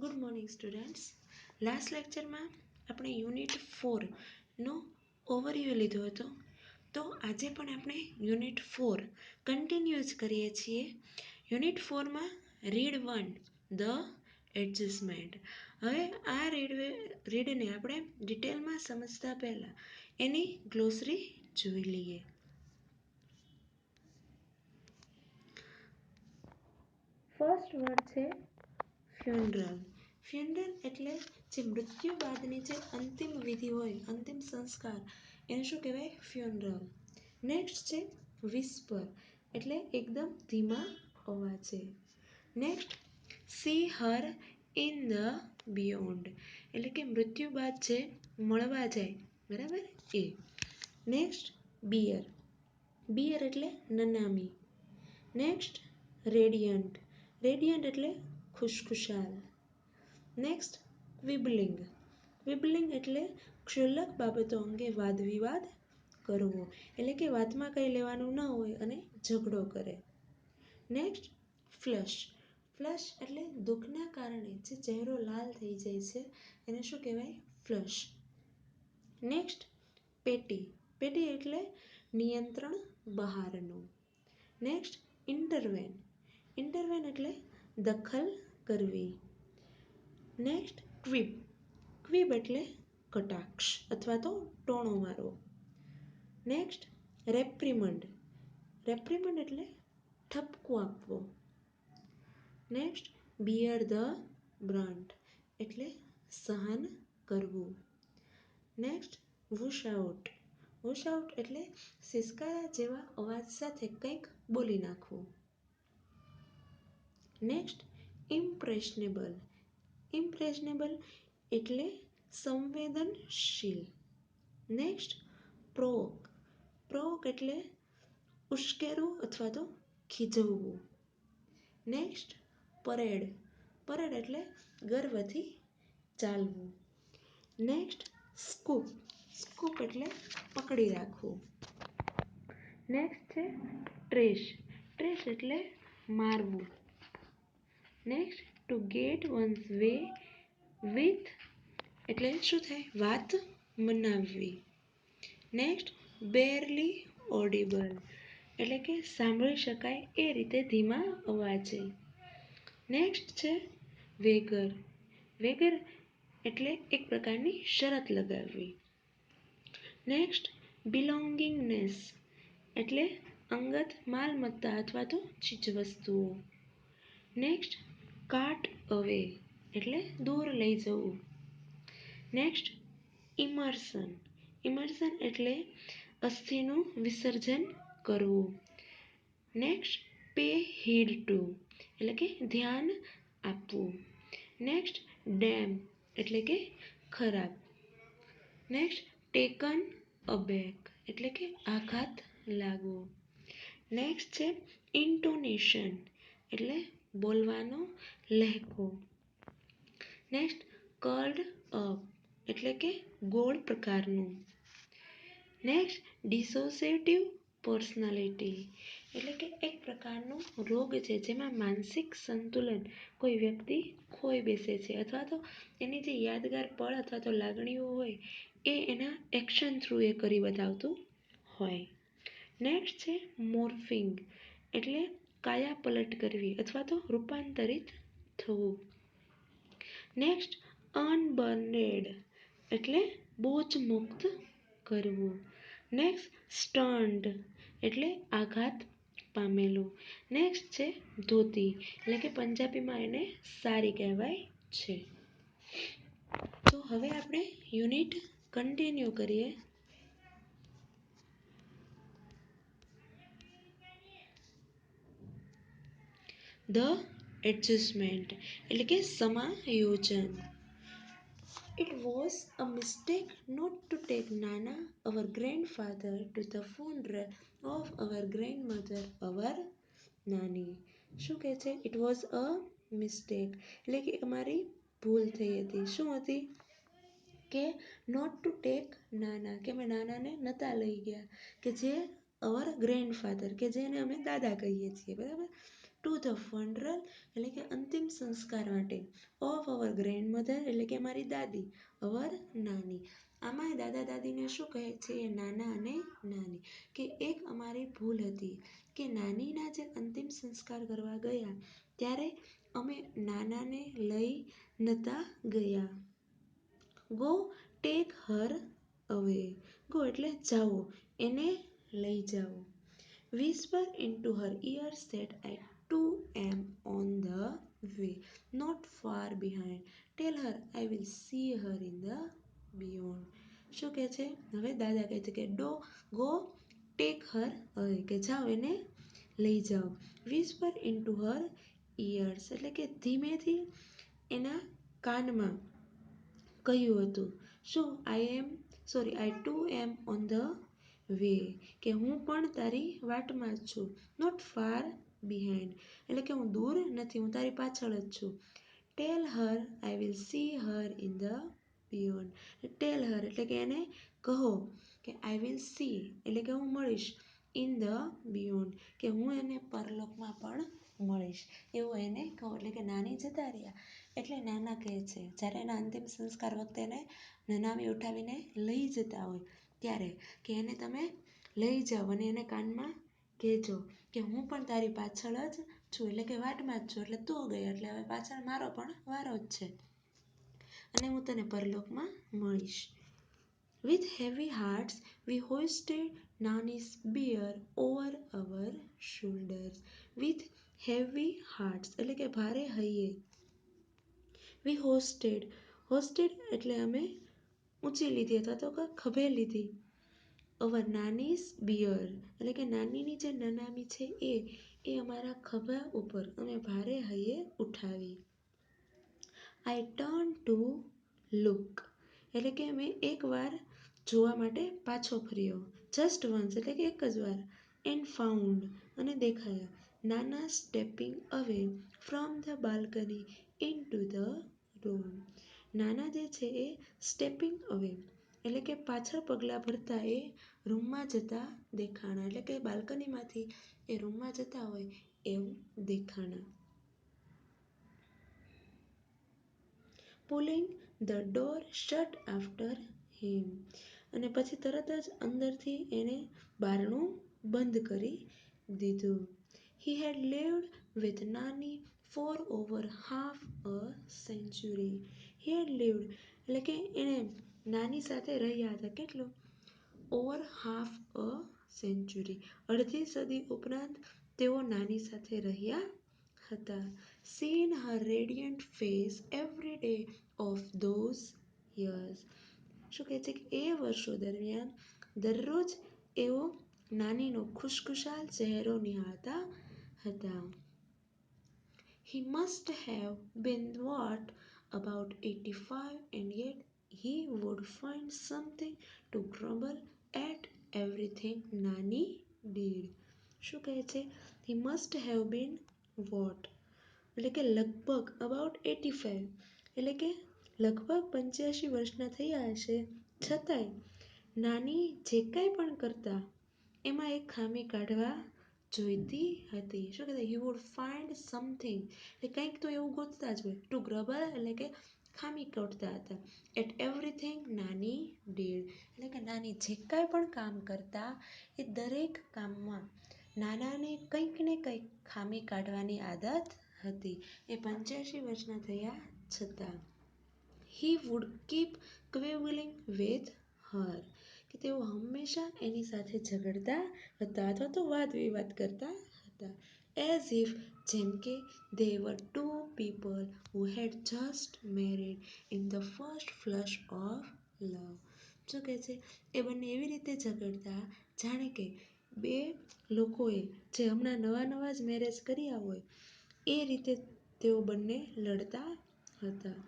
Good morning students. Last લેક્ચરમાં આપણે unit 4નો overview લીધો હતો. તો આજે પણ આપણે યુનિટ 4 કન્ટિન્યુઅસ કરીએ છીએ. યુનિટ 4માં રીડ 1 ધ એડજસ્ટમેન્ટ. હવે આ રીડને આપણે ડિટેલમાં સમજતા પહેલાં એની ગ્લોસરી જોઈ લઈએ. ફર્સ્ટ વર્ડ છે ફ્યુનરલ. ફ્યુનરલ એટલે જે મૃત્યુ બાદની જે અંતિમ વિધિ હોય, અંતિમ સંસ્કાર, એને શું કહેવાય? ફ્યુનરલ. નેક્સ્ટ છે વિસ્પર એટલે એકદમ ધીમા અવાજે. Next C her in the beyond એટલે કે મૃત્યુ બાદ જે મળવા જાય, બરાબર એ. Next beer. બિયર એટલે નનામી. Next radiant. રેડિયન્ટ એટલે ખુશખુશાલ. નેક્સ્ટ ક્વિબલિંગ. ક્વિબલિંગ એટલે ક્ષુલ્લક બાબતો અંગે વાદવિવાદ કરવો, એટલે કે વાતમાં કંઈ લેવાનું ન હોય અને ઝઘડો કરે. Next flush. ફ્લશ એટલે દુઃખના કારણે જે ચહેરો લાલ થઈ જાય છે એને શું કહેવાય? ફ્લશ. નેક્સ્ટ પેટી. પેટી એટલે નિયંત્રણ બહારનું. નેક્સ્ટ ઇન્ટરવેન. ઇન્ટરવેન એટલે દખલ કરવી. નેક્સ્ટ ક્વિબ. ક્વિબ એટલે કટાક્ષ અથવા તો ટોણો મારવો. નેક્સ્ટ રેપ્રિમન્ડ. રેપ્રિમન્ડ એટલે ઠપકો આપવો. નેક્સ્ટ બિયર ધ બ્રન્ટ એટલે સહન કરવું. Next whoosh out. Whoosh out એટલે સિસકારા જેવા અવાજ સાથે કંઈક બોલી નાખવું. નેક્સ્ટ ઇમ્પ્રેશનેબલ. ઇમ્પ્રેશનેબલ એટલે સંવેદનશીલ. નેક્સ્ટ પ્રોવોક. પ્રોવોક એટલે ઉશ્કેરવું અથવા તો ખીજવવું. Next parade. પરેડ એટલે ગર્વથી ચાલવું. Next scoop. સ્કૂપ એટલે પકડી રાખવું. નેક્સ્ટ છે ટ્રેશ. ટ્રેશ એટલે મારવું. Next to get one's way with એટલે શું થાય? વાત મનાવવી. નેક્સ્ટ બેરલી ઓડિબલ એટલે કે સાંભળી શકાય એ રીતે ધીમા અવાજે. નેક્સ્ટ છે વેગર. વેગર એટલે એક પ્રકારની શરત લગાવવી. નેક્સ્ટ બિલોંગિંગનેસ એટલે અંગત માલમત્તા અથવા તો ચીજવસ્તુઓ. નેક્સ્ટ કાટ અવે એટલે દૂર લઈ જવું. નેક્સ્ટ ઇમર્સન. ઇમર્સન એટલે અસ્થિનું વિસર્જન કરવું. નેક્સ્ટ પે હીડ ટુ એટલે કે ધ્યાન આપવું. નેક્સ્ટ ડેમ એટલે કે ખરાબ. નેક્સ્ટ ટેકન અબેક એટલે કે આઘાત લાગવો. નેક્સ્ટ છે ઇન્ટોનેશન એટલે બોલવાનો લહેકો. નેક્સ્ટ કર્લ્ડ અપ એટલે કે ગોળ પ્રકારનું. નેક્સ્ટ ડિસોસિએટિવ પર્સનાલિટી એટલે કે એક પ્રકારનો રોગ છે જેમાં માનસિક સંતુલન કોઈ વ્યક્તિ ખોઈ બેસે છે અથવા તો એની જે યાદગાર પળ અથવા તો લાગણીઓ હોય એ એના એક્શન થ્રુ એ કરી બતાવતું હોય. નેક્સ્ટ છે મોર્ફિંગ એટલે કાયા પલટ કરવી અથવા તો રૂપાંતરિત થવું. નેક્સ્ટ અનબર્નેડ એટલે બોજ મુક્ત કરવું. નેક્સ્ટ સ્ટન્ડ એટલે આઘાત પામેલું. નેક્સ્ટ છે ધોતી એટલે કે પંજાબીમાં એને સાડી કહેવાય છે. તો હવે આપણે યુનિટ કન્ટિન્યુ કરીએ. ધ એડજસ્ટમેન્ટ એટલે કે સમાયોજન. It was a mistake not to take Nana, our grandfather, to the funeral of our grandmother, our Nani. શું કહે છે? It was a mistake એટલે કે અમારી ભૂલ થઈ હતી. શું હતી? કે નોટ ટુ ટેક નાના કે અમે નાનાને નહોતા લઈ ગયા, કે જે અવર ગ્રેન્ડફાધર કે જેને અમે દાદા કહીએ છીએ, બરાબર? ટુ ધ ફનરલ એટલે કે અંતિમ સંસ્કાર માટે ઓફ અવર ગ્રેન્ડમધર એટલે કે મારી દાદી, અવર નાની. આમાં દાદા દાદીને શું કહે છે નાના અને નાની કે એક અમારી ભૂલ હતી કે નાનીના જે અંતિમ સંસ્કાર કરવા ગયા ત્યારે અમે નાનાને લઈ નતા ગયા. ગો ટેક હર અવે. ગો એટલે જાઓ, એને લઈ જાઓ. Whisper into her ear that I too am on the way, not far behind. Tell her I will see her in the beyond. શું કહે છે? હવે દાદા કહે છે કે ગો ટેક હર અવે, કે જાઓ એને લઈ જાઓ. Whisper into her ears એટલે કે ધીમેથી એના કાનમાં કહ્યું હતું. શું? I too am on the way, કે હું પણ તારી વાટમાં જ છું. નોટ ફાર બિહાઇન્ડ એટલે કે હું દૂર નથી, હું તારી પાછળ જ છું. Tell her I will see her in the beyond. Tell her એટલે કે એને કહો કે આઈ વિલ સી એટલે કે હું મળીશ, ઇન ધ બિયોન્ડ કે હું એને પરલોકમાં પણ મળીશ, એવું એને કહો. એટલે કે નાની જતા રહ્યા એટલે નાના કહે છે જ્યારે એના અંતિમ સંસ્કાર વખતે એને નનામી ઉઠાવીને લઈ જતા હોય ત્યારે કે એને તમે લઈ જાઓ અને એને કાનમાં કહેજો કે હું પણ તારી પાછળ જ છું, એટલે કે વાટમાં જ છું, એટલે તું ગઈ એટલે હવે પાછળ મારો પણ વારો જ છે અને હું તને પરલોકમાં મળીશ. With heavy hearts we hoisted Nani's bier over our shoulders. With heavy hearts એટલે કે ભારે હૈયે. We hosted એટલે અમે ઊંચી લીધી અથવા તો ખભે લીધી. અવર નાનીસ બિયર એટલે કે નાનીની જે નનામી છે એ અમારા ખભા ઉપર અમે ભારે હૈયે ઉઠાવી. આઈ ટર્ન ટુ લુક એટલે કે મેં એકવાર જોવા માટે પાછો ફર્યો. જસ્ટ વન્સ એટલે કે એક જ વાર. એન્ડ ફાઉન્ડ અને દેખાયા. નાના stepping away from the balcony in to the room. નાના જે છે એ સ્ટેપિંગ અવે એટલે કે પાછળ પગલાં ભરતા એ રૂમમાં જતા દેખાણા, એટલે કે બાલ્કનીમાંથી એ રૂમમાં જતા હોય એવું દેખાણા. Pulling the door shut after him અને પછી તરત જ અંદરથી એણે બારણું બંધ કરી દીધું. He had lived with Nani for over half a century. He had lived એટલે કે એણે નાની સાથે રહ્યા હતા. કેટલું? ઓવર હાફ અ સેન્ચુરી અડધી સદી ઉપરાંત તેઓ નાની સાથે રહ્યા હતા. Scene Har radiant face every day of those years. શું કહે છે કે એ વર્ષો દરમિયાન દરરોજ એઓ નાનીનો ખુશખુશાલ ચહેરો નિહાળતા હતા. He must have been what, about 85, and yet he would find something to grumble at everything Nani did. શું કહે છે? He must have been what એટલે કે લગભગ about 85 એટલે કે લગભગ 85 વર્ષના થયા હશે છતાંય નાની જે કાંઈ પણ કરતા એમાં એક ખામી કાઢવા જોઈતી હતી. શું કહેતા? હી વુડ ફાઇન્ડ સમથિંગ એટલે કંઈક તો એવું ગોતતા જ હોય. ટુ ગ્રબલ એટલે કે ખામી કાઢતા હતા. એટ એવરીથિંગ નાની ડીડ એટલે કે નાની જે કાંઈ પણ કામ કરતા એ દરેક કામમાં નાનાને કંઈક ને કંઈક ખામી કાઢવાની આદત હતી. એ 85 વર્ષના થયા છતાં. He would keep quibbling with her કે તેઓ હંમેશા એની સાથે ઝઘડતા હતા અથવા તો વાદ વિવાદ કરતા હતા. એઝ ઇફ જેમ કે they were two people who had just married in the first flush of love. શું કહે છે? એ બંને એવી રીતે ઝઘડતા જાણે કે બે લોકોએ જે હમણાં નવા જ મેરેજ કર્યા હોય એ રીતે તેઓ બંને લડતા હતા.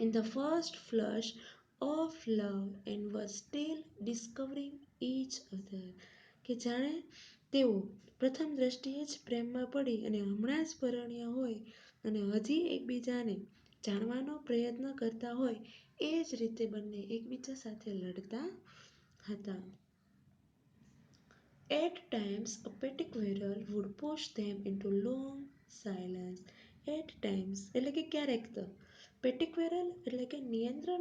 In the first flush of love and were still discovering each other કે જાણે તેઓ પ્રથમ દ્રષ્ટિએ જ પ્રેમમાં પડી અને હમણાં જ પરણ્યા હોય અને હજી એકબીજાને જાણવાનો પ્રયત્ન કરતા હોય એ જ રીતે બંને એકબીજા સાથે લડતા હતા. At times a petty quarrel would push them into long silence. At times એટલે કે ક્યારેક તો પેટિક્વેરલ એટલે કે નિયંત્રણ